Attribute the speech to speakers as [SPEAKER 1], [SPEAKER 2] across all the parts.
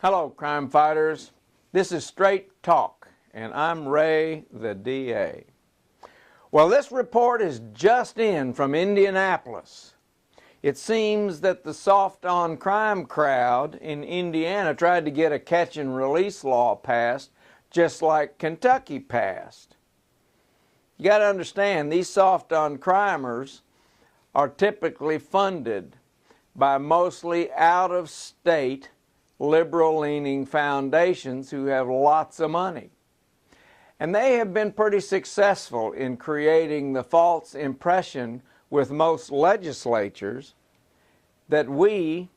[SPEAKER 1] Hello, crime fighters. This is Straight Talk, and I'm Ray, the DA. Well, this report is just in from Indianapolis. It seems that the soft-on-crime crowd in Indiana tried to get a catch-and-release law passed just like Kentucky passed. You got to understand, these soft-on-crimers are typically funded by mostly out-of-state liberal-leaning foundations who have lots of money. And they have been pretty successful in creating the false impression with most legislatures that we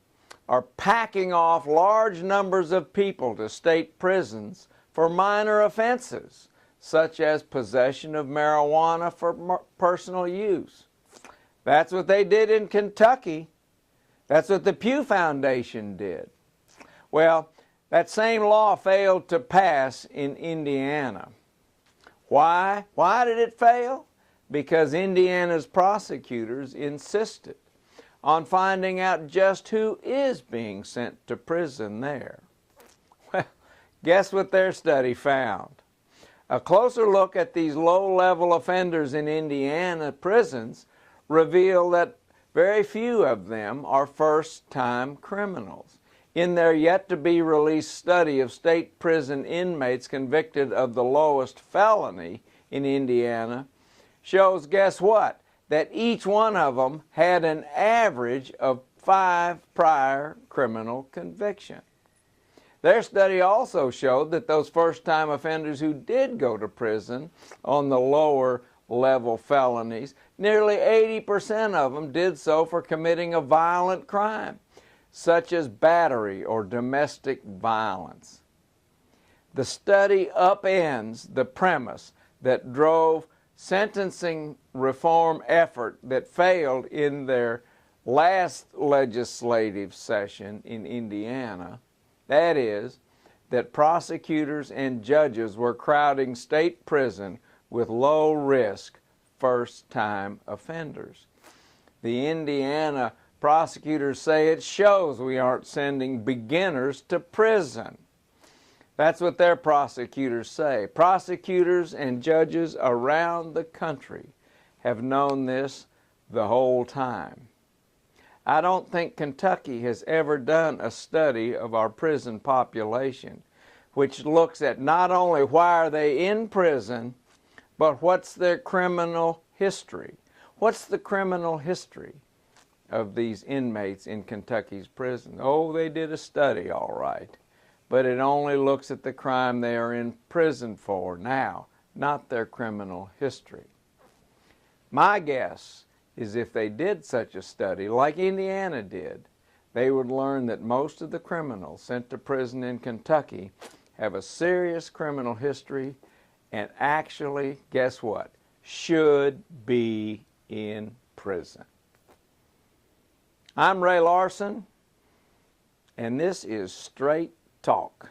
[SPEAKER 1] are packing off large numbers of people to state prisons for minor offenses, such as possession of marijuana for personal use. That's what they did in Kentucky. That's what the Pew Foundation did. Well, that same law failed to pass in Indiana. Why? Why did it fail? Because Indiana's prosecutors insisted on finding out just who is being sent to prison there. Well, guess what their study found? A closer look at these low-level offenders in Indiana prisons revealed that very few of them are first-time criminals. In their yet-to-be-released study of state prison inmates convicted of the lowest felony in Indiana shows, guess what? That each one of them had an average of 5 prior criminal convictions. Their study also showed that those first-time offenders who did go to prison on the lower-level felonies, nearly 80% of them did so for committing a violent crime, such as battery or domestic violence. The study upends the premise that drove sentencing reform effort that failed in their last legislative session in Indiana. That is, that prosecutors and judges were crowding state prison with low-risk first-time offenders. The Indiana prosecutors say it shows we aren't sending beginners to prison. That's what their prosecutors say. Prosecutors and judges around the country have known this the whole time. I don't think Kentucky has ever done a study of our prison population which looks at not only why are they in prison, but what's their criminal history. What's the criminal history of these inmates in Kentucky's prison? Oh, they did a study, all right, but it only looks at the crime they are in prison for now, not their criminal history. My guess is if they did such a study, like Indiana did, they would learn that most of the criminals sent to prison in Kentucky have a serious criminal history and actually, guess what, should be in prison. I'm Ray Larson, and this is Straight Talk.